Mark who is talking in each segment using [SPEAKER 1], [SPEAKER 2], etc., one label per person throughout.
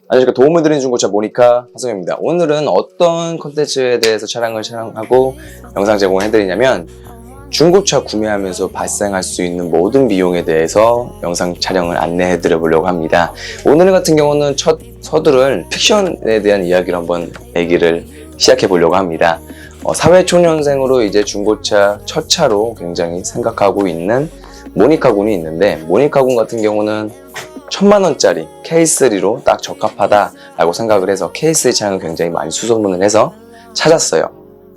[SPEAKER 1] 안녕하십니까. 도움을 드리는 중고차 모니카 하성입니다. 오늘은 어떤 콘텐츠에 대해서 차량을 촬영하고 영상 제공을 해드리냐면 중고차 구매하면서 발생할 수 있는 모든 비용에 대해서 영상 촬영을 안내해 드려보려고 합니다. 오늘 같은 경우는 첫 서두를 픽션에 대한 이야기를 한번 얘기를 시작해 보려고 합니다. 사회초년생으로 이제 중고차 첫 차로 굉장히 생각하고 있는 모니카 군이 있는데, 모니카 군 같은 경우는 1000만원짜리 K3로 딱 적합하다라고 생각을 해서 K3 차량을 굉장히 많이 수소문을 해서 찾았어요.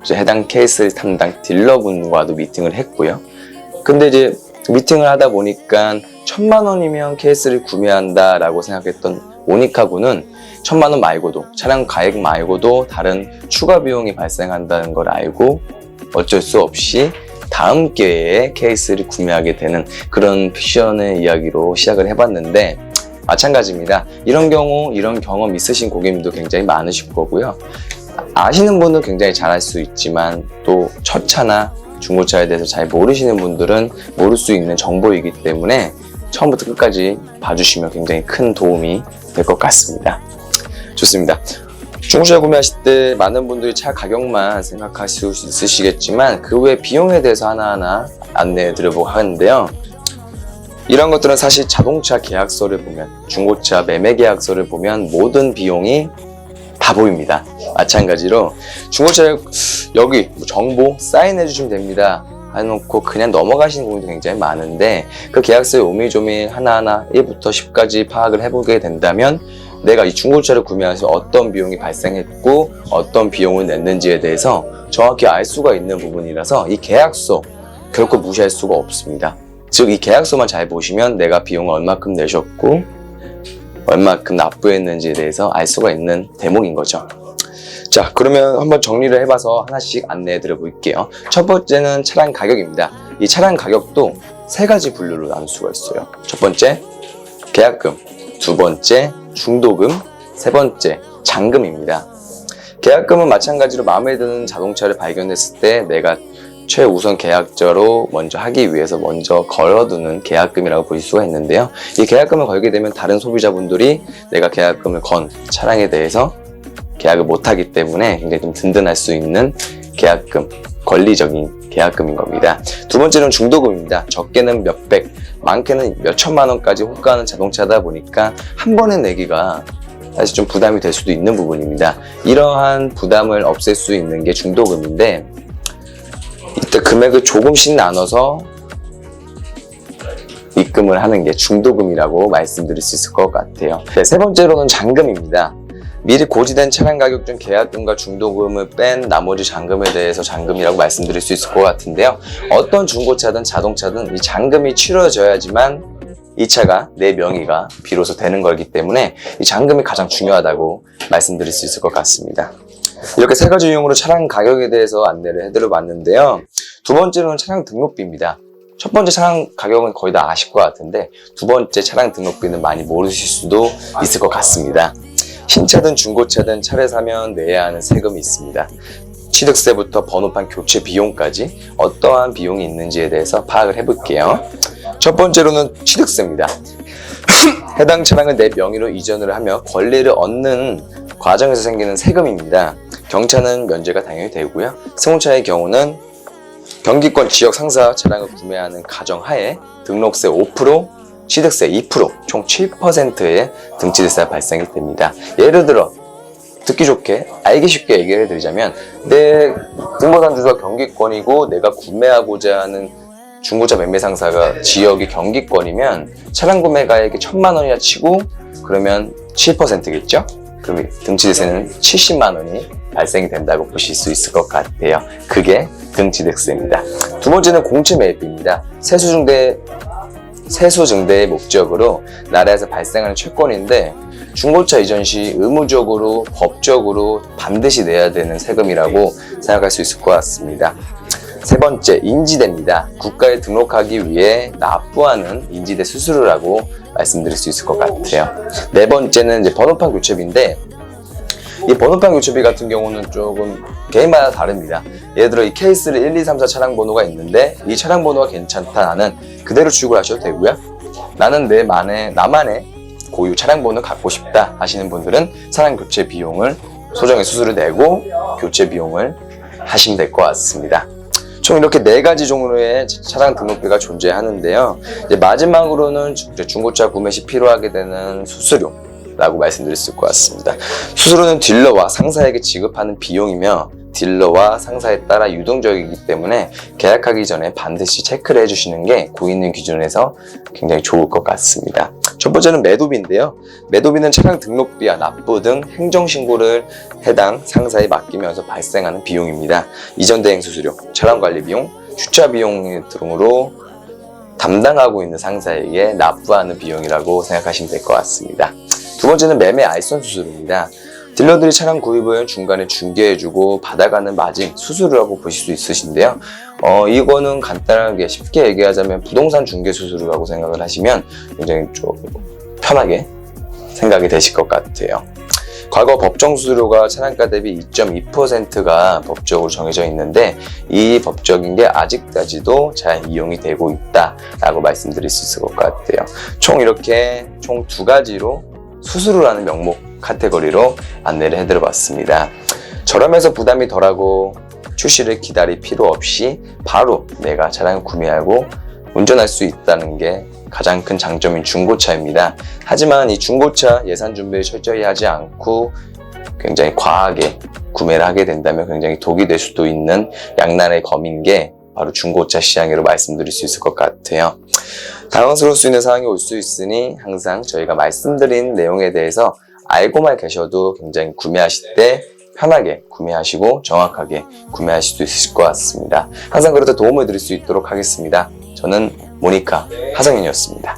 [SPEAKER 1] 이제 해당 K3 담당 딜러분과도 미팅을 했고요. 근데 이제 미팅을 하다 보니까 1000만원이면 K3를 구매한다라고 생각했던 모니카 군은 1000만원 말고도, 차량 가액 말고도 다른 추가 비용이 발생한다는 걸 알고 어쩔 수 없이 다음 기회에 K3를 구매하게 되는 그런 픽션의 이야기로 시작을 해봤는데, 마찬가지입니다. 이런 경우, 이런 경험 있으신 고객님도 굉장히 많으실 거고요. 아시는 분은 굉장히 잘할 수 있지만 또 첫 차나 중고차에 대해서 잘 모르시는 분들은 모를 수 있는 정보이기 때문에 처음부터 끝까지 봐주시면 굉장히 큰 도움이 될 것 같습니다. 좋습니다. 중고차 구매하실 때 많은 분들이 차 가격만 생각하실 수 있으시겠지만 그 외 비용에 대해서 하나하나 안내해 드려보고 하는데요. 이런 것들은 사실 자동차 계약서를 보면, 중고차 매매 계약서를 보면 모든 비용이 다 보입니다. 마찬가지로 중고차 여기 정보 사인해 주시면 됩니다 해놓고 그냥 넘어가시는 분들이 굉장히 많은데, 그 계약서의 오미조미 하나하나 1부터 10까지 파악을 해보게 된다면 내가 이 중고차를 구매하면서 어떤 비용이 발생했고 어떤 비용을 냈는지에 대해서 정확히 알 수가 있는 부분이라서 이 계약서 결코 무시할 수가 없습니다. 즉 이 계약서만 잘 보시면 내가 비용을 얼마큼 내셨고 얼마큼 납부했는지에 대해서 알 수가 있는 대목인 거죠. 자, 그러면 한번 정리를 해봐서 하나씩 안내해 드려 볼게요. 첫 번째는 차량 가격입니다. 이 차량 가격도 세 가지 분류로 나눌 수가 있어요. 첫 번째 계약금, 두 번째 중도금, 세 번째 잔금입니다. 계약금은 마찬가지로 마음에 드는 자동차를 발견했을 때 내가 최우선 계약자로 먼저 하기 위해서 먼저 걸어두는 계약금이라고 볼 수가 있는데요. 이 계약금을 걸게 되면 다른 소비자분들이 내가 계약금을 건 차량에 대해서 계약을 못하기 때문에 굉장히 좀 든든할 수 있는 계약금, 권리적인 계약금인 겁니다. 두 번째는 중도금입니다. 적게는 몇백, 많게는 몇천만 원까지 호가하는 자동차다 보니까 한 번에 내기가 사실 좀 부담이 될 수도 있는 부분입니다. 이러한 부담을 없앨 수 있는 게 중도금인데, 이때 금액을 조금씩 나눠서 입금을 하는 게 중도금이라고 말씀드릴 수 있을 것 같아요. 네, 세 번째로는 잔금입니다. 미리 고지된 차량 가격 중 계약금과 중도금을 뺀 나머지 잔금에 대해서 잔금이라고 말씀드릴 수 있을 것 같은데요. 어떤 중고차든 자동차든 이 잔금이 치러져야지만 이 차가 내 명의가 비로소 되는 거기 때문에 이 잔금이 가장 중요하다고 말씀드릴 수 있을 것 같습니다. 이렇게 세 가지 유형으로 차량 가격에 대해서 안내를 해드려 봤는데요. 두 번째로는 차량 등록비입니다. 첫 번째 차량 가격은 거의 다 아실 것 같은데 두 번째 차량 등록비는 많이 모르실 수도 있을 것 같습니다. 신차든 중고차든 차를 사면 내야 하는 세금이 있습니다. 취득세부터 번호판 교체 비용까지 어떠한 비용이 있는지에 대해서 파악을 해볼게요. 첫 번째로는 취득세입니다. 해당 차량을 내 명의로 이전을 하며 권리를 얻는 과정에서 생기는 세금입니다. 경차는 면제가 당연히 되고요. 승용차의 경우는 경기권 지역 상사 차량을 구매하는 가정하에 등록세 5%, 취득세 2%, 총 7%의 등취세가 발생이 됩니다. 예를 들어 듣기 좋게 알기 쉽게 얘기를 해드리자면, 내 등본상 주소가 경기권이고 내가 구매하고자 하는 중고차 매매 상사가 지역이 경기권이면 차량 구매 가액이 1000만 원이나 치고 그러면 7%겠죠? 그럼 등취세는 70만 원이 발생이 된다고 보실 수 있을 것 같아요. 그게 등취득세입니다. 두 번째는 공채 매입비입니다. 세수 증대의 목적으로 나라에서 발생하는 채권인데 중고차 이전 시 의무적으로 법적으로 반드시 내야 되는 세금이라고 생각할 수 있을 것 같습니다. 세 번째, 인지대입니다. 국가에 등록하기 위해 납부하는 인지대 수수료라고 말씀드릴 수 있을 것 같아요. 네 번째는 이제 번호판 교체비인데, 이 번호판 교체비 같은 경우는 조금 개인마다 다릅니다. 예를 들어 이 K3 1, 2, 3, 4 차량 번호가 있는데 이 차량 번호가 괜찮다, 나는 그대로 출고하셔도 되고요. 나는 나만의 고유 차량번호 갖고 싶다 하시는 분들은 차량 교체 비용을 소정의 수수료 내고 교체 비용을 하시면 될 것 같습니다. 총 이렇게 4가지 종류의 차량 등록비가 존재하는데요. 이제 마지막으로는 중고차 구매 시 필요하게 되는 수수료라고 말씀드릴 수 있을 것 같습니다. 수수료는 딜러와 상사에게 지급하는 비용이며 딜러와 상사에 따라 유동적이기 때문에 계약하기 전에 반드시 체크를 해주시는 게 고객님 기준에서 굉장히 좋을 것 같습니다. 첫 번째는 매도비인데요. 매도비는 차량 등록비와 납부 등 행정신고를 해당 상사에 맡기면서 발생하는 비용입니다. 이전 대행 수수료, 차량 관리 비용, 주차 비용 등으로 담당하고 있는 상사에게 납부하는 비용이라고 생각하시면 될 것 같습니다. 두 번째는 매매 알선 수수료입니다. 딜러들이 차량 구입 후 중간에 중개해주고 받아가는 마진, 수수료라고 보실 수 있으신데요. 이거는 간단하게 쉽게 얘기하자면 부동산 중개 수수료라고 생각을 하시면 굉장히 좀 편하게 생각이 되실 것 같아요. 과거 법정 수수료가 차량가 대비 2.2%가 법적으로 정해져 있는데 이 법적인 게 아직까지도 잘 이용이 되고 있다라고 말씀드릴 수 있을 것 같아요. 총 2가지로 수수료라는 명목 카테고리로 안내를 해드려 봤습니다. 저렴해서 부담이 덜하고 출시를 기다릴 필요 없이 바로 내가 차량을 구매하고 운전할 수 있다는 게 가장 큰 장점인 중고차입니다. 하지만 이 중고차 예산 준비를 철저히 하지 않고 굉장히 과하게 구매를 하게 된다면 굉장히 독이 될 수도 있는 양날의 검인 게 바로 중고차 시장이라고 말씀드릴 수 있을 것 같아요. 당황스러울 수 있는 상황이 올 수 있으니 항상 저희가 말씀드린 내용에 대해서 알고만 계셔도 굉장히 구매하실 때 편하게 구매하시고 정확하게 구매하실 수 있을 것 같습니다. 항상 그래도 도움을 드릴 수 있도록 하겠습니다. 저는 모니카 하성인이었습니다.